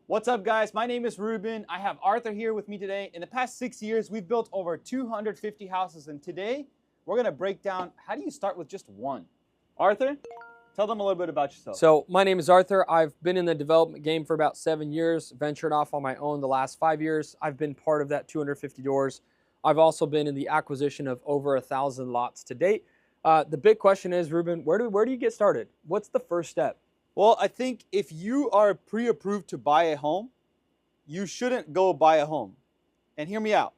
What's up, guys? My name is Ruben. I have Arthur here with me today. In the past 6 years, we've built over 250 houses, and today we're going to break down how do you start with just one. Arthur, tell them a little bit about yourself. So my name is Arthur. I've been in the development game for about 7 years, ventured off on my own the last 5 years. I've been part of that 250 doors. I've also been in the acquisition of over 1,000 lots to date. The big question is, Ruben, where do you get started? What's the first step? Well, I think if you are pre-approved to buy a home, you shouldn't go buy a home. And hear me out.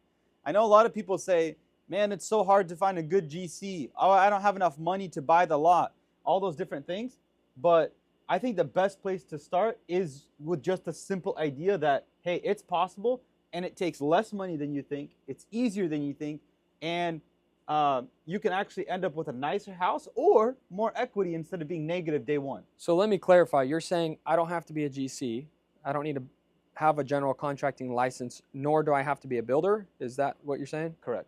I know a lot of people say, man, it's so hard to find a good GC. Oh, I don't have enough money to buy the lot. All those different things. But I think the best place to start is with just a simple idea that, hey, it's possible and it takes less money than you think. It's easier than you think. And you can actually end up with a nicer house or more equity instead of being negative day one. So let me clarify. You're saying I don't have to be a GC. I don't need to have a general contracting license, nor do I have to be a builder. Is that what you're saying? Correct.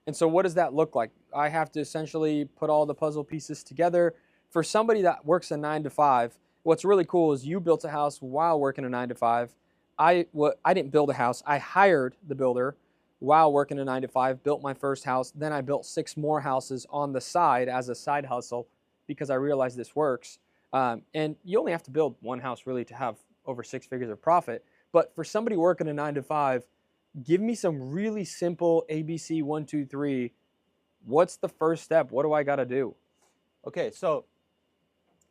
And so what does that look like? I have to essentially put all the puzzle pieces together. For somebody that works a 9 to 5, what's really cool is you built a house while working a 9 to 5. I didn't build a house. I hired the builder while working a 9 to 5, built my first house. Then I built 6 more houses on the side as a side hustle because I realized this works. And you only have to build one house really to have over 6 figures of profit. But for somebody working a 9 to 5, give me some really simple ABC 1, 2, 3. What's the first step? What do I got to do? Okay, so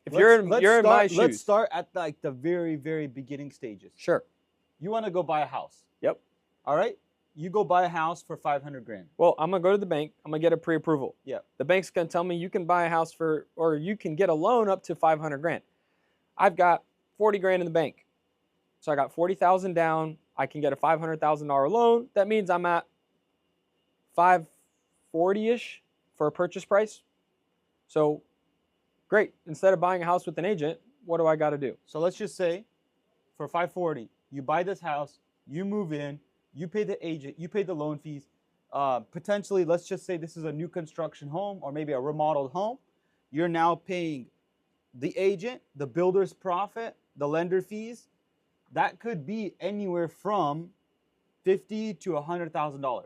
if you're in my shoes. Let's start at like the very, very beginning stages. Sure. You want to go buy a house. Yep. All right. You go buy a house for 500 grand. Well, I'm going to go to the bank. I'm going to get a pre-approval. Yeah. The bank's going to tell me you can buy a house or you can get a loan up to 500 grand. I've got 40 grand in the bank. So I got 40,000 down. I can get a $500,000 loan. That means I'm at 540-ish for a purchase price. So great. Instead of buying a house with an agent, what do I got to do? So let's just say for 540, you buy this house, you move in, you pay the agent, you pay the loan fees. Potentially, let's just say this is a new construction home or maybe a remodeled home. You're now paying the agent, the builder's profit, the lender fees. That could be anywhere from $50,000 to $100,000.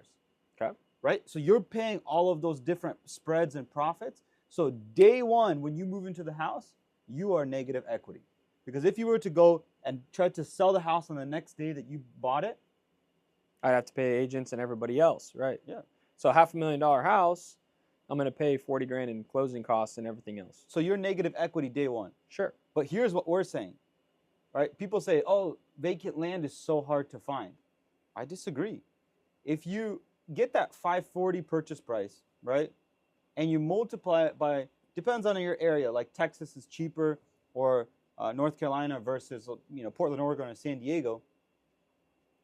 Okay. Right? So you're paying all of those different spreads and profits. So day one, when you move into the house, you are negative equity. Because if you were to go and try to sell the house on the next day that you bought it, I'd have to pay agents and everybody else, right? Yeah. So $500,000 house, I'm going to pay 40 grand in closing costs and everything else. so you're negative equity day one. Sure. But here's what we're saying. Right? People say, oh, vacant land is so hard to find. I disagree. If you get that 540 purchase price, right, and you multiply it by, depends on your area, like Texas is cheaper or North Carolina versus Portland, Oregon, or San Diego,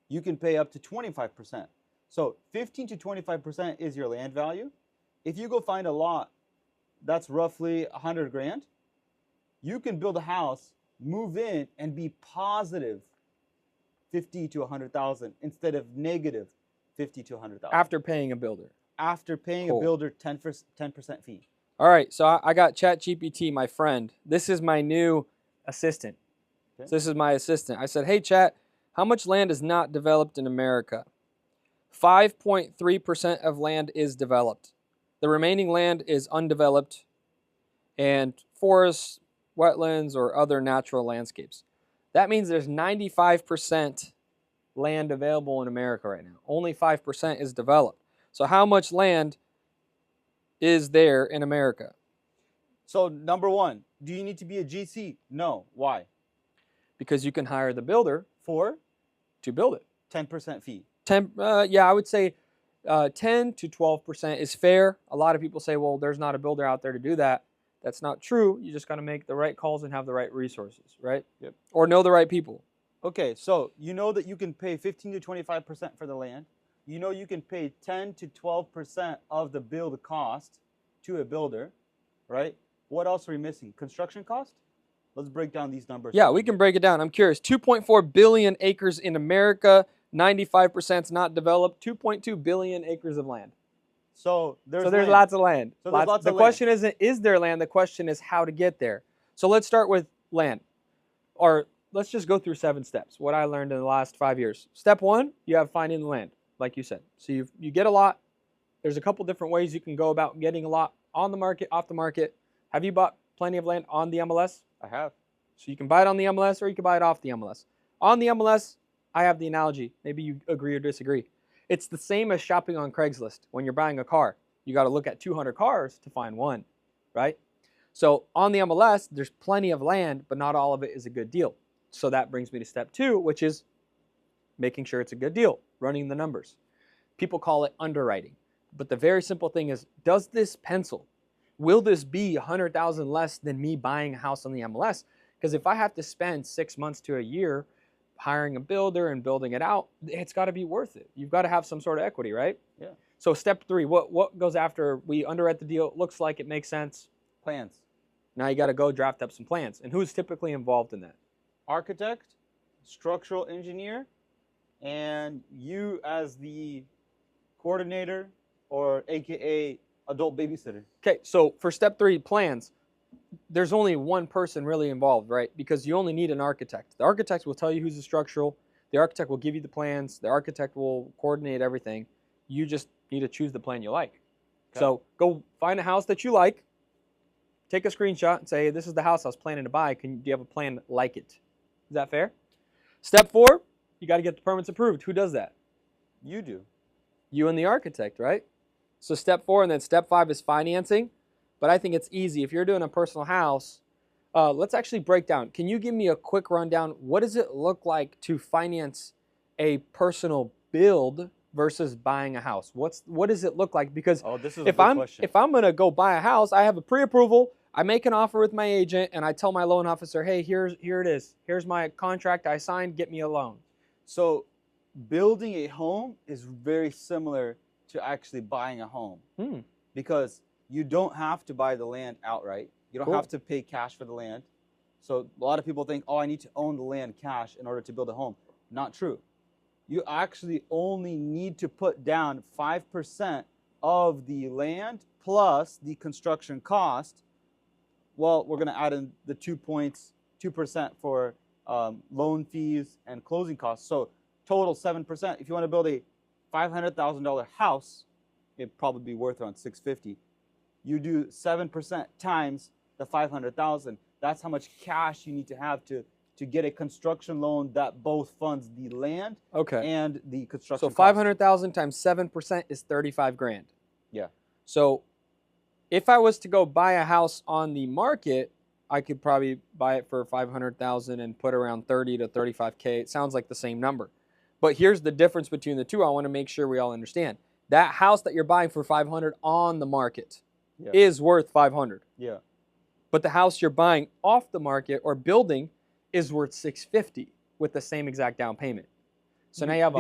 you can pay up to 25%. So 15 to 25% is your land value. If you go find a lot that's roughly 100 grand, you can build a house, move in, and be positive 50 to 100,000 instead of negative 50 to 100,000. After paying a builder. After paying Cool. a builder 10% fee. All right, so I got ChatGPT, my friend. This is my new assistant. Okay. So this is my assistant. I said, hey, Chat, how much land is not developed in America? 5.3% of land is developed. The remaining land is undeveloped and forests, wetlands, or other natural landscapes. That means there's 95% land available in America right now. Only 5% is developed. So how much land is there in America? So number one, do you need to be a GC? No. Why? Because you can hire the builder For to build it. 10% fee. Yeah, I would say 10 to 12% is fair. A lot of people say, well, there's not a builder out there to do that. That's not true. You just got to make the right calls and have the right resources, right? Yep. Or know the right people. Okay, so you know that you can pay 15 to 25% for the land. You know you can pay 10 to 12% of the build cost to a builder, right? What else are we missing? Construction cost? Let's break down these numbers. Yeah, we can break it down. I'm curious. 2.4 billion acres in America. 95% is not developed. 2.2 billion acres of land. So there's lots of land. So there's lots the of land. question isn't, is there land? The question is how to get there. So let's start with land. Or let's just go through 7 steps. What I learned in the last 5 years. Step 1, you have finding the land, like you said. So you get a lot. There's a couple different ways you can go about getting a lot on the market, off the market. Have you bought plenty of land on the MLS? I have. So you can buy it on the MLS or you can buy it off the MLS. On the MLS, I have the analogy. Maybe you agree or disagree. It's the same as shopping on Craigslist. When you're buying a car, you got to look at 200 cars to find one, right? So on the MLS, there's plenty of land, but not all of it is a good deal. So that brings me to step 2, which is making sure it's a good deal, running the numbers. People call it underwriting. But the very simple thing is, does this pencil? Will this be $100,000 less than me buying a house on the MLS? Because if I have to spend 6 months to a year hiring a builder and building it out, it's got to be worth it. You've got to have some sort of equity, right? Yeah. So step 3, what goes after we underwrite the deal? It looks like it makes sense. Plans. Now you got to go draft up some plans. And who's typically involved in that? Architect, structural engineer, and you as the coordinator or AKA adult babysitter. Okay, so for step 3, plans, there's only one person really involved, right? Because you only need an architect. The architect will tell you who's the structural. The architect will give you the plans. The architect will coordinate everything. You just need to choose the plan you like. Okay. So go find a house that you like. Take a screenshot and say, this is the house I was planning to buy. Do you have a plan like it? Is that fair? Step 4, you got to get the permits approved. Who does that? You do. You and the architect, right? So step 4, and then step 5 is financing. But I think it's easy. If you're doing a personal house, let's actually break down. Can you give me a quick rundown? What does it look like to finance a personal build versus buying a house? What does it look like? Because this is if I'm going to go buy a house, I have a pre-approval. I make an offer with my agent, and I tell my loan officer, hey, here it is. Here's my contract I signed. Get me a loan. So building a home is very similar to actually buying a home because you don't have to buy the land outright. You don't have to pay cash for the land. So a lot of people think, oh, I need to own the land cash in order to build a home. Not true. You actually only need to put down 5% of the land plus the construction cost. Well, we're going to add in the 2% for loan fees and closing costs. So total 7%. If you want to build a $500,000 house, it'd probably be worth around $650,000. You do 7% times the $500,000. That's how much cash you need to have to get a construction loan that both funds the land and the construction. So 500,000 times 7% is 35 grand. Yeah. So if I was to go buy a house on the market, I could probably buy it for 500,000 and put around 30 to 35K. It sounds like the same number. But here's the difference between the two. I want to make sure we all understand. That house that you're buying for 500 on the market is worth 500. Yeah. But the house you're buying off the market or building is worth 650 with the same exact down payment. So now you have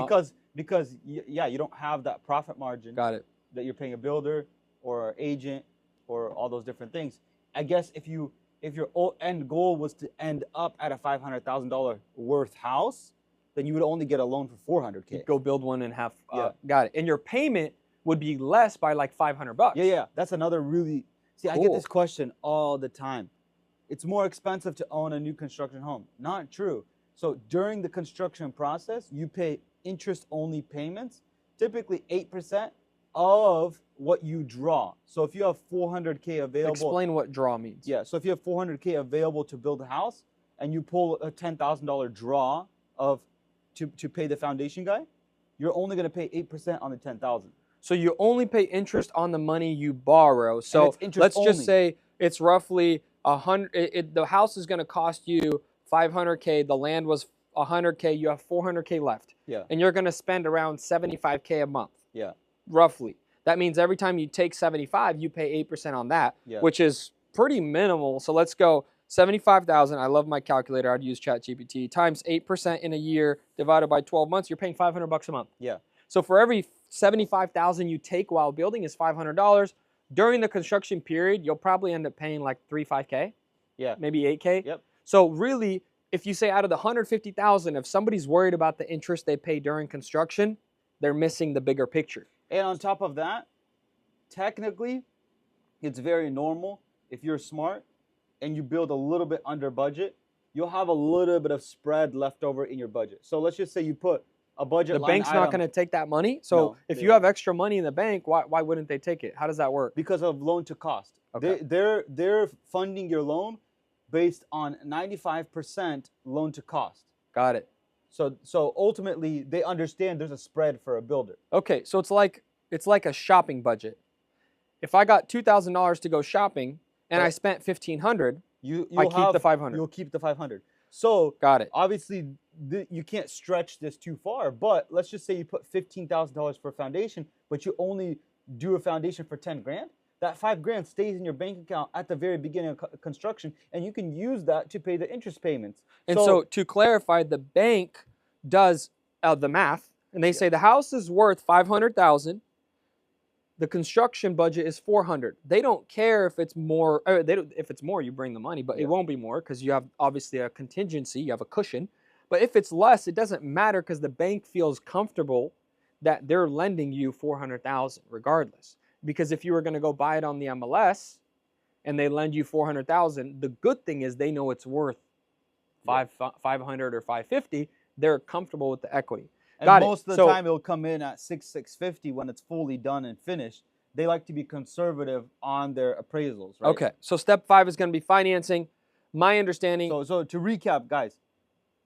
because you don't have that profit margin. Got it. That you're paying a builder or agent or all those different things. I guess if your end goal was to end up at a $500,000 worth house, then you would only get a loan for $400K. You'd go build one and have got it. And your payment would be less by like $500. Yeah. That's another really cool. I get this question all the time. It's more expensive to own a new construction home. Not true. So during the construction process, you pay interest-only payments, typically 8% of what you draw. So if you have $400K available. Explain what draw means. Yeah. So if you have $400K available to build a house and you pull a $10,000 draw to pay the foundation guy, you're only going to pay 8% on the $10,000. So you only pay interest on the money you borrow. So let's just say it's roughly the house is going to cost you $500K. The land was $100K. You have $400K left. Yeah. And you're going to spend around $75K a month. Yeah. Roughly. That means every time you take 75, you pay 8% on that, which is pretty minimal. So let's go 75,000. I love my calculator. I'd use ChatGPT times 8% in a year divided by 12 months. You're paying $500 a month. Yeah. So for every 75,000 you take while building is $500. During the construction period, you'll probably end up paying like $5K. Yeah. Maybe $8K. Yep. So really, if you say out of the $150,000, if somebody's worried about the interest they pay during construction, they're missing the bigger picture. And on top of that, technically, it's very normal if you're smart and you build a little bit under budget you'll have a little bit of spread left over in your budget. So let's just say you put a budget The line bank's item not going to take that money. So No, if they you have won't. extra money in the bank, why wouldn't they take it? How does that work? because of loan to cost. Okay. They're funding your loan based on 95% loan to cost. Got it. So ultimately they understand there's a spread for a builder. Okay, so it's like a shopping budget. If I got $2,000 to go shopping and I Right. spent $1,500, You'll I keep the 500. You'll keep the 500. So Got it. obviously you can't stretch this too far, but let's just say you put $15,000 for a foundation, but you only do a foundation for 10 grand. That 5 grand stays in your bank account at the very beginning of construction, and you can use that to pay the interest payments. And so to clarify, the bank does the math, and they say the house is worth 500,000. The construction budget is 400. They don't care if it's more. If it's more, you bring the money, but Yeah. it won't be more because you have obviously a contingency, you have a cushion. But if it's less, it doesn't matter because the bank feels comfortable that they're lending you 400,000 regardless. Because if you were going to go buy it on the MLS and they lend you 400,000, the good thing is they know it's worth 500 or 550. They're comfortable with the equity. And Got it. most of the So- time it'll come in at 650 when it's fully done and finished. They like to be conservative on their appraisals, right? Okay, so step 5 is going to be financing. My understanding. So to recap, guys,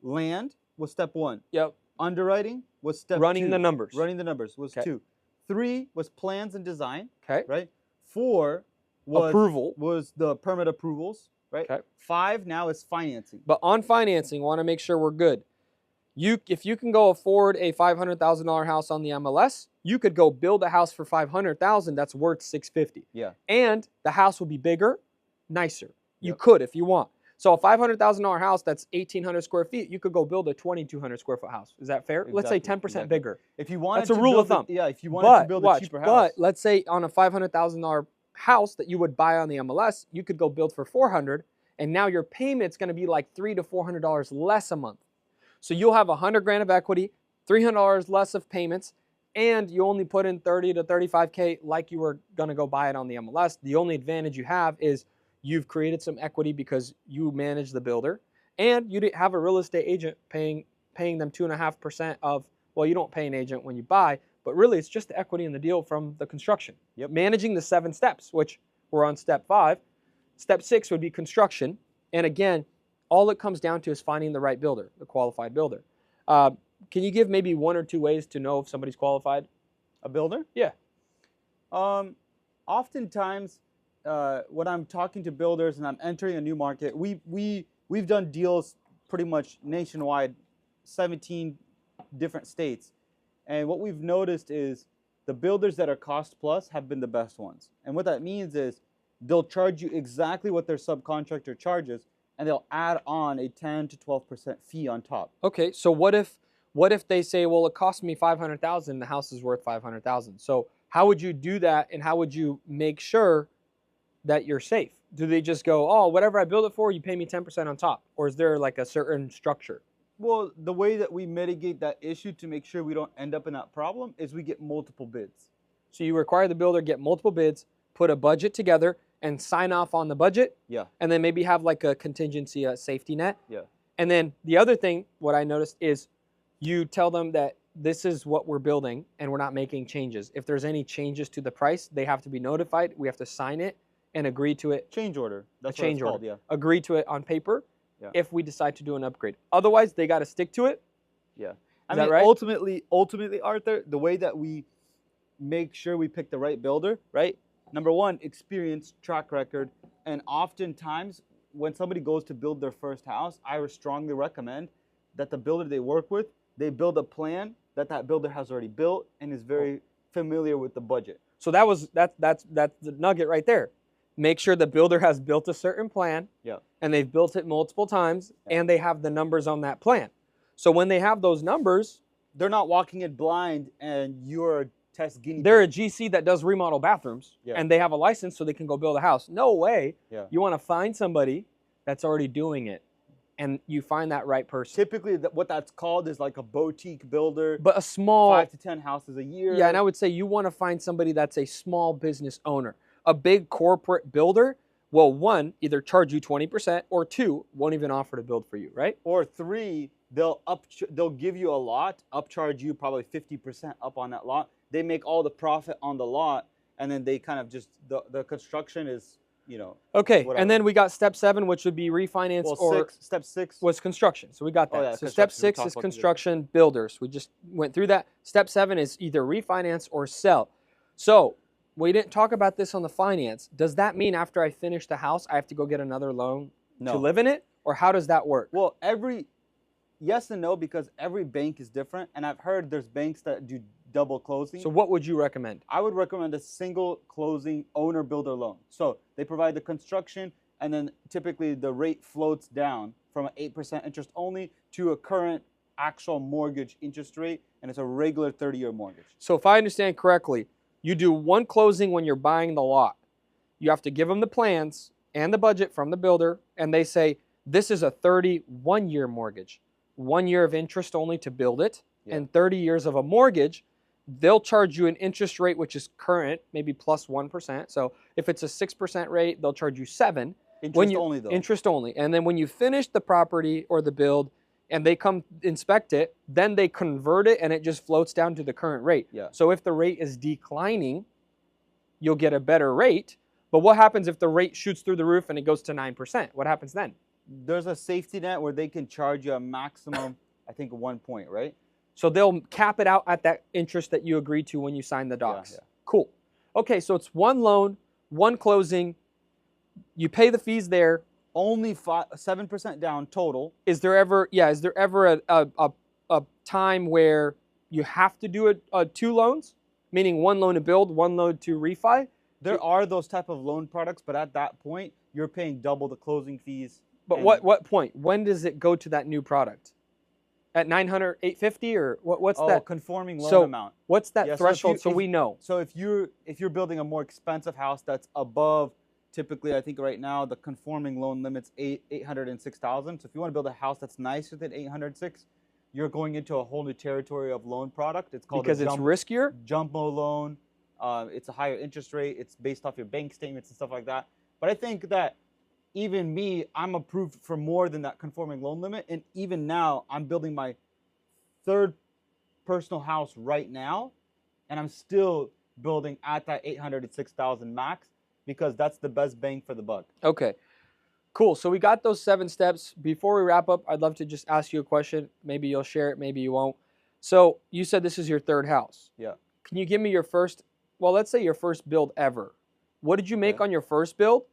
land was step 1. Yep. Underwriting was step 2. Running the numbers. Running the numbers was Okay. 2. 3 was plans and design, Okay. right? 4 was Approval. was the permit approvals, right? Okay. 5 now is financing. But on financing, want to make sure we're good. If you can go afford a $500,000 house on the MLS, you could go build a house for $500,000 that's worth $650. Yeah. And the house will be bigger, nicer. You Yep. could if you want. So a $500,000 house that's 1,800 square feet, you could go build a 2,200 square foot house. Is that fair? Let's say Exactly, 10% exactly. bigger. If you wanted That's a to rule of build thumb. if you wanted But to build watch, a cheaper house. but let's say on a $500,000 house that you would buy on the MLS, you could go build for 400, and now your payment's going to be like $300 to $400 less a month. So you'll have 100 grand of equity, $300 less of payments, and you only put in 30 to 35K like you were going to go buy it on the MLS. The only advantage you have is you've created some equity because you manage the builder, and you didn't have a real estate agent paying them 2.5% of, well, you don't pay an agent when you buy, but really it's just the equity in the deal from the construction. Yep. Managing the 7 steps, which we're on step 5. Step 6 would be construction. And again, all it comes down to is finding the right builder, the qualified builder. Can you give maybe 1 or 2 ways to know if somebody's qualified? A builder? Yeah. Oftentimes, when I'm talking to builders and I'm entering a new market, we've done deals pretty much nationwide, 17 different states, and what we've noticed is the builders that are cost plus have been the best ones. And what that means is they'll charge you exactly what their subcontractor charges, and they'll add on a 10 to 12% fee on top. Okay, so what if they say, well, it cost me $500,000, the house is worth $500,000. So how would you do that, and how would you make sure that you're safe? Do they just go, oh, whatever I build it for, you pay me 10% on top? Or is there like a certain structure? Well, the way that we mitigate that issue to make sure we don't end up in that problem is we get multiple bids. So you require the builder get multiple bids, put a budget together, and sign off on the budget, Yeah, and then maybe have like a contingency, a safety net. yeah. And then the other thing, what I noticed is you tell them that this is what we're building and we're not making changes. If there's any changes to the price, they have to be notified. We have to sign it and agree to it. Change order. That's A what change it's order. called, yeah. Agree to it on paper Yeah. if we decide to do an upgrade. Otherwise, they got to stick to it. Yeah. Is that right? ultimately, Arthur, the way that we make sure we pick the right builder, right? Number 1, experience, track record. And oftentimes, when somebody goes to build their first house, I would strongly recommend that the builder they work with, they build a plan that builder has already built and is very familiar with the budget. So that's the nugget right there. Make sure the builder has built a certain plan, Yeah. and they've built it multiple times, Yeah. and they have the numbers on that plan. So when they have those numbers, They're not walking in blind and you're a test guinea they're a pig. GC that does remodel bathrooms, Yeah. and they have a license so they can go build a house. No way. Yeah. You want to find somebody that's already doing it, and you find that right person. Typically, what that's called is like a boutique builder, But a small, 5 to 10 houses a year. yeah, and I would say you want to find somebody that's a small business owner. A big corporate builder will, one, either charge you 20%, or two, won't even offer to build for you, right? Or three, they'll give you a lot, upcharge you probably 50% up on that lot. They make all the profit on the lot, and then they kind of just the construction is, Okay, whatever. and then we got step 7, which would be refinance, Well, step 6 was construction. So we got that. Oh, yeah, so step construction. We 6 talked is about construction, builders. We just went through that. Step 7 is either refinance or sell. So we didn't talk about this on the finance. Does that mean after I finish the house, I have to go get another loan to live in it? Or how does that work? Well, yes and no, because every bank is different, and I've heard there's banks that do double closing. So what would you recommend? I would recommend a single closing owner builder loan. So they provide the construction, and then typically the rate floats down from an 8% interest only to a current actual mortgage interest rate, and it's a regular 30-year mortgage. So if I understand correctly, you do one closing when you're buying the lot. You have to give them the plans and the budget from the builder, and they say, this is a 31-year mortgage. 1 year of interest only to build it, and 30 years of a mortgage. They'll charge you an interest rate which is current, maybe plus 1%. So if it's a 6% rate, they'll charge you 7%. Interest only, though. Interest only. And then when you finish the property or the build and they come inspect it, then they convert it and it just floats down to the current rate. Yeah. So if the rate is declining, you'll get a better rate. But what happens if the rate shoots through the roof and it goes to 9%? What happens then? There's a safety net where they can charge you a maximum, I think, 1 point, right? So they'll cap it out at that interest that you agreed to when you signed the docs. Yeah. Cool. Okay, so it's one loan, one closing. You pay the fees there. Only 7% down total. Is there ever a time where you have to do two loans, meaning one loan to build, one loan to refi? There are those type of loan products, but at that point, you're paying double the closing fees. But what point? When does it go to that new product? At 900, 850, or what's that? Conforming loan amount. What's that threshold so we know? So if you're building a more expensive house that's above, typically I think right now the conforming loan limit's $806,000. So if you want to build a house that's nicer than 806, you're going into a whole new territory of loan product. It's called because it's riskier. Jumbo loan. It's a higher interest rate. It's based off your bank statements and stuff like that. But I think that even me, I'm approved for more than that conforming loan limit. And even now, I'm building my third personal house right now, and I'm still building at that $806,000 max because that's the best bang for the buck. Okay, cool. So we got those 7 steps. Before we wrap up, I'd love to just ask you a question. Maybe you'll share it, maybe you won't. So you said this is your third house. Yeah. Can you give me your first, well, let's say your first build ever. What did you make on your first build?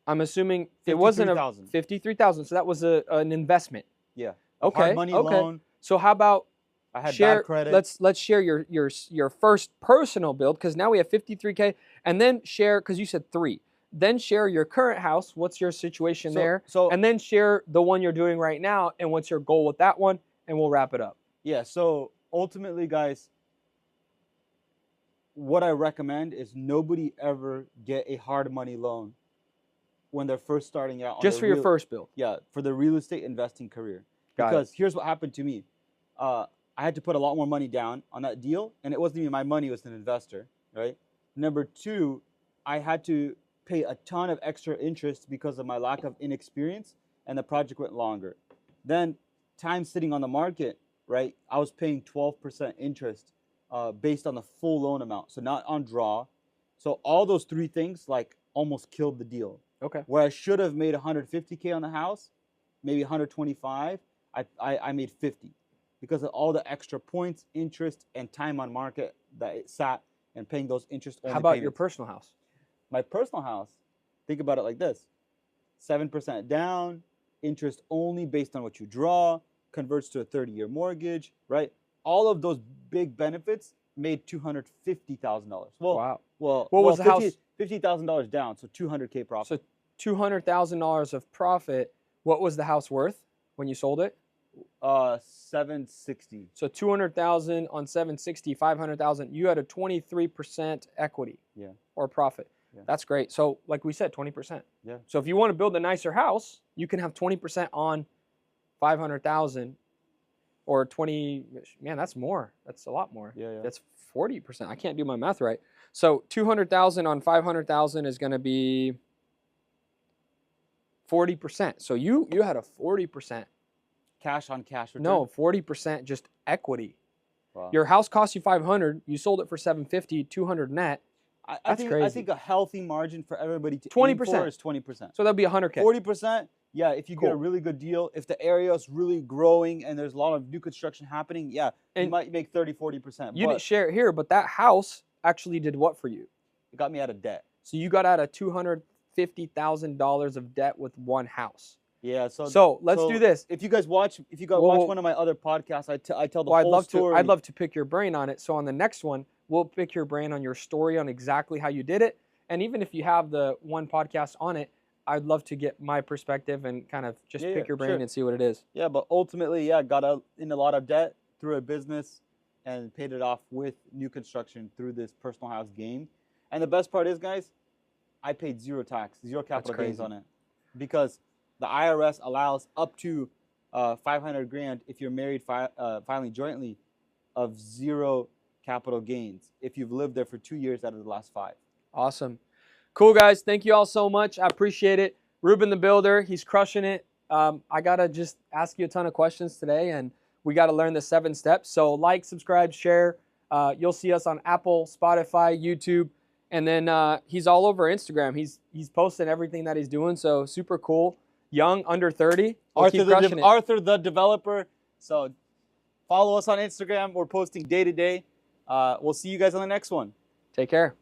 I'm assuming it wasn't a $53,000. So that was an investment. Yeah. Okay. Hard money loan. So how about I had bad credit. Let's share your first personal build, because now we have 53K, and then share, because you said 3. Then share your current house. What's your situation there? And then share the one you're doing right now, and what's your goal with that one, and we'll wrap it up. Yeah. So ultimately, guys, what I recommend is nobody ever get a hard money loan when they're first starting out. Just for your first build. Yeah, for the real estate investing career. Because here's what happened to me. I had to put a lot more money down on that deal, and it wasn't even my money, it was an investor, right? Number 2, I had to pay a ton of extra interest because of my lack of inexperience, and the project went longer. Then time sitting on the market, right? I was paying 12% interest based on the full loan amount, so not on draw. So all those 3 things like almost killed the deal. Okay. Where I should have made 150K on the house, maybe 125, I made 50 because of all the extra points, interest, and time on market that it sat and paying those interest only. How about payments. your personal house? My personal house, think about it like this: 7% down, interest only based on what you draw, converts to a 30-year mortgage, right? All of those big benefits made $250,000. Well, wow. Well, what was the house? $50,000 down, so $200K profit. So $200,000 of profit. What was the house worth when you sold it? $760. So $200,000 on $760, $500,000. You had a 23% equity. Yeah. Or profit. Yeah. That's great. So like we said, 20%. Yeah. So if you want to build a nicer house, you can have 20% on $500,000 or 20. Man, that's more. That's a lot more. Yeah. That's 40%. I can't do my math right. So $200,000 on $500,000 is going to be 40%. So you had a 40%. Cash on cash return. No, 40% just equity. Wow. Your house cost you 500. You sold it for 750, 200 net. I That's think crazy. I think a healthy margin for everybody to 20%. aim for is 20%. So that'd be 100K. 40%. Yeah, if you get a Cool. really good deal, if the area is really growing and there's a lot of new construction happening, yeah, you And might make 30, 40%. You but didn't share it here, but that house actually did what for you? it got me out of debt. So you got out of $250,000 of debt with one house. Yeah, So let's do this. If you guys watch Whoa. one of my other podcasts, I tell the Well, whole story. I'd love to pick your brain on it. So on the next one, we'll pick your brain on your story on exactly how you did it. And even if you have the one podcast on it, I'd love to get my perspective and kind of just pick your brain and see what it is. Yeah, but ultimately, yeah, got out in a lot of debt through a business and paid it off with new construction through this personal house game. And the best part is, guys, I paid zero tax, zero capital gains on it, because the IRS allows up to 500 grand if you're married filing jointly of zero capital gains if you've lived there for 2 years out of the last 5. Awesome. Cool, guys. Thank you all so much. I appreciate it. Ruben the Builder, he's crushing it. I got to just ask you a ton of questions today, and we got to learn the 7 steps. So like, subscribe, share. You'll see us on Apple, Spotify, YouTube, and then he's all over Instagram. He's posting everything that he's doing, so super cool. Young, under 30. Arthur the developer. So follow us on Instagram. We're posting day to day. We'll see you guys on the next one. Take care.